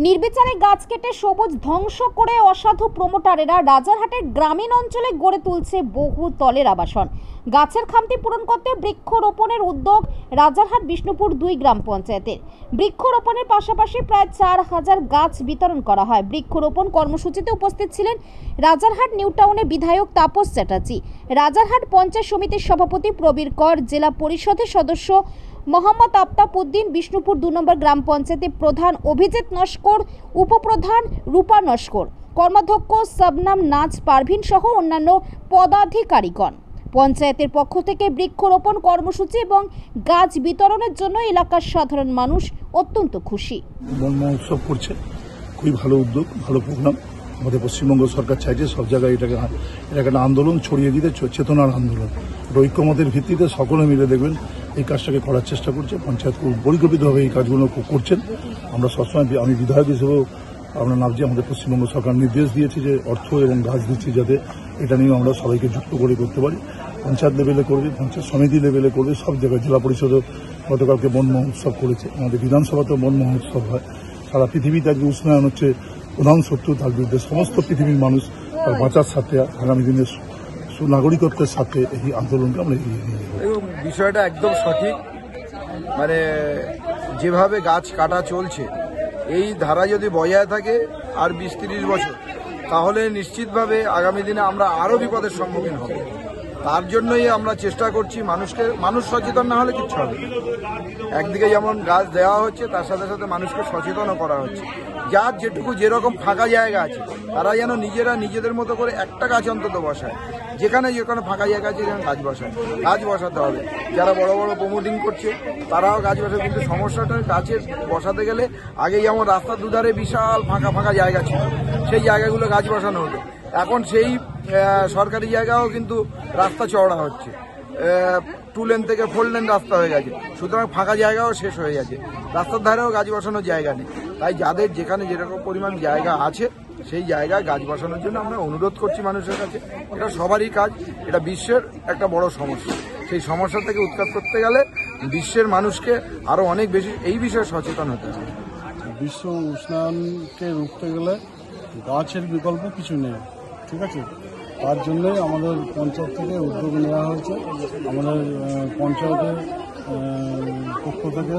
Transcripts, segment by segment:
নির্বিচারে গাছ কেটে সবুজ ধ্বংস করে অসাধু প্রমোটারেরা রাজারহাটের গ্রামীণ অঞ্চলে গড়ে তুলছে বহু তলের আবাসন। গাছের খামতি পূরণ করতে বৃক্ষরোপণের উদ্যোগ রাজারহাট বিষ্ণুপুর 2 গ্রাম পঞ্চায়েতের। বৃক্ষরোপণের পাশাপাশি প্রায় 4000 গাছ বিতরণ করা হয়। বৃক্ষরোপণ কর্মসূচিতে উপস্থিত ছিলেন রাজারহাট নিউ টাউনের বিধায়ক তাপস চ্যাটার্জি, রাজারহাট পঞ্চায়েত সমিতির সভাপতি প্রবীর কর, জেলা পরিষদের সদস্য মোহাম্মদ আফতাব উদ্দিন, বিষ্ণুপুর 2 নম্বর গ্রাম পঞ্চায়েতের প্রধান অভিজিৎ নস্কর, উপপ্রধান রূপা নস্কর, কর্মাধ্যক্ষ শবনম নাজ পারভিন সহ অন্যান্য পদাধিকারীগণ। পঞ্চায়েতের পক্ষ থেকে বৃক্ষরোপণ কর্মসূচি এবং গাছ বিতরণের জন্য এলাকার সাধারণ মানুষ অত্যন্ত খুশি। বন মহোৎসব করছে, খুবই ভালো উদ্যোগ, ভালো প্রোগ্রাম। আমাদের পশ্চিমবঙ্গ সরকার চাইছে সব জায়গায় এটাকে একটা আন্দোলন ছড়িয়ে দিতে, চেতনার আন্দোলন, ঐক্যমতের ভিত্তিতে সকলে মিলে দেখবেন এই কাজটাকে করার চেষ্টা করছে। পঞ্চায়েত পরিকল্পিতভাবে এই কাজগুলো করছেন। আমরা সবসময়, আমি বিধায়ক হিসেবেও আমরা নামছি, আমাদের পশ্চিমবঙ্গ সরকার নির্দেশ দিয়েছে যে অর্থ এবং গাছ দিচ্ছি যাতে এটা নিয়ে আমরা সবাইকে যুক্ত করে করতে পারি। পঞ্চায়েত লেভেলে করবে, পঞ্চায়েত সমিতি লেভেলে করবে, সব জায়গায়। জেলা পরিষদও গতকালকে বন মহোৎসব করেছে, আমাদের বিধানসভাতেও বন মহোৎসব হয়। সারা পৃথিবীতে আজকে উষ্ণায়ন হচ্ছে প্রধান শত্রু, তার বিরুদ্ধে সমস্ত পৃথিবীর মানুষ তার বাঁচার সাথে আগামী দিনের সুনাগরিকত্বের সাথে এই আন্দোলনকে আমরা এগিয়ে নিয়ে যাব। এবং বিষয়টা একদম সঠিক, মানে যেভাবে গাছ কাটা চলছে এই ধারা যদি বজায় থাকে আর 20-30 বছর, তাহলে নিশ্চিতভাবে আগামী দিনে আমরা আরও বিপদের সম্মুখীন হব। তার জন্যই আমরা চেষ্টা করছি মানুষ সচেতন না হলে কিচ্ছু হবে। একদিকে যেমন গাছ দেওয়া হচ্ছে, তার সাথে সাথে মানুষকে সচেতনও করা হচ্ছে। যার যেটুকু যেরকম ফাঁকা জায়গা আছে তারা যেন নিজেদের মতো করে একটা গাছ অন্তত বসায়। যেখানে ফাঁকা জায়গা আছে সেখানে গাছ বসাতে হবে। যারা বড় বড় প্রমোটিং করছে তারাও গাছ বসায়, কিন্তু সমস্যাটা গাছের বসাতে গেলে আগে যেমন রাস্তার দুধারে বিশাল ফাঁকা জায়গা ছিল, সেই জায়গাগুলো গাছ বসানো হতো। এখন সেই সরকারি জায়গাও কিন্তু রাস্তা চওড়া হচ্ছে, 2 লেন থেকে 4 লেন রাস্তা হয়ে গেছে, সুতরাং ফাঁকা জায়গাও শেষ হয়ে গেছে, রাস্তার ধারেও গাছ বসানোর জায়গা নেই। তাই যাদের যেখানে যেরকম পরিমাণ জায়গা আছে সেই জায়গায় গাছ বসানোর জন্য আমরা অনুরোধ করছি মানুষের কাছে। এটা সবারই কাজ, এটা বিশ্বের একটা বড় সমস্যা। সেই সমস্যা থেকে উৎখাত করতে গেলে বিশ্বের মানুষকে আরো অনেক বেশি এই বিষয়ে সচেতন হতে হবে। বিশ্ব উষ্ণায়নকে রুখতে গেলে গাছের বিকল্প কিছু নেই, ঠিক আছে? তার জন্যই আমাদের পঞ্চায়েত থেকে উদ্যোগ নেওয়া হয়েছে। আমাদের পঞ্চায়েতের পক্ষ থেকে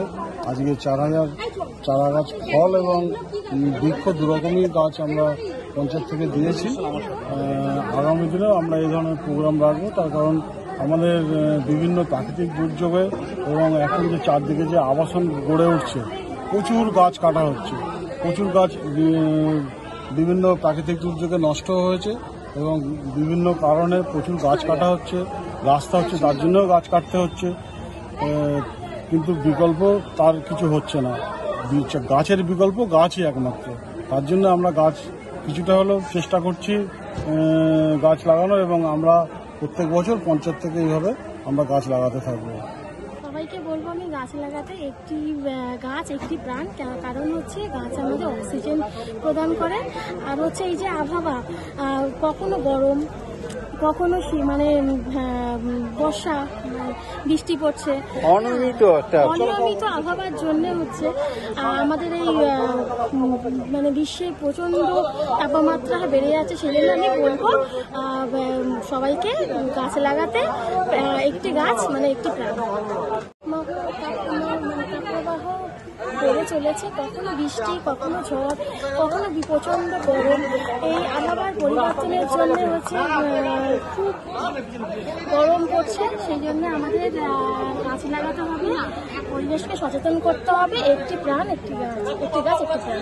আজকে 4000 চারা গাছ, ফল এবং বৃক্ষ দুরকমই গাছ আমরা পঞ্চায়েত থেকে দিয়েছি। আগামী দিনেও আমরা এই ধরনের প্রোগ্রাম রাখবো, তার কারণ আমাদের বিভিন্ন প্রাকৃতিক দুর্যোগে এবং এখন যে চারদিকে যে আবাসন গড়ে উঠছে, প্রচুর গাছ কাটা হচ্ছে, প্রচুর গাছ বিভিন্ন প্রাকৃতিক দুর্যোগে নষ্ট হয়েছে এবং বিভিন্ন কারণে প্রচুর গাছ কাটা হচ্ছে, রাস্তা হচ্ছে তার জন্যও গাছ কাটতে হচ্ছে, কিন্তু বিকল্প তার কিছু হচ্ছে না। গাছের বিকল্প গাছই একমাত্র। তার জন্য আমরা গাছ কিছুটা হলেও চেষ্টা করছি গাছ লাগানো, এবং আমরা প্রত্যেক বছর পঞ্চায়েত থেকে এইভাবে আমরা গাছ লাগাতে থাকবো। সবাইকে বলবো আমি গাছ লাগাতে। একটি গাছ একটি প্রাণ, কারণ হচ্ছে গাছ আমাদের অক্সিজেন প্রদান করে। আর হচ্ছে এই যে আবহাওয়া, কখনো গরম, কখনো মানে বর্ষা, বৃষ্টি পড়ছে, অনিয়মিত আবহাওয়ার জন্য হচ্ছে আমাদের এই মানে বিশ্বে প্রচন্ড তাপমাত্রা বেড়ে যাচ্ছে। সেই জন্য আমি বলবো সবাইকে গাছ লাগাতে। একটি গাছ মানে একটি প্রাণ। তাপপ্রবাহ বেড়ে চলেছে, কখনো বৃষ্টি, কখনো ঝড়, কখনো প্রচন্ড গরম। এই আবহাওয়ার পরিবর্তনের জন্য হচ্ছে খুব গরম পড়ছে। সেই জন্য আমাদের গাছ লাগাতে হবে, পরিবেশকে সচেতন করতে হবে। একটি প্রাণ একটি গাছ, একটি গাছ একটি প্রাণ।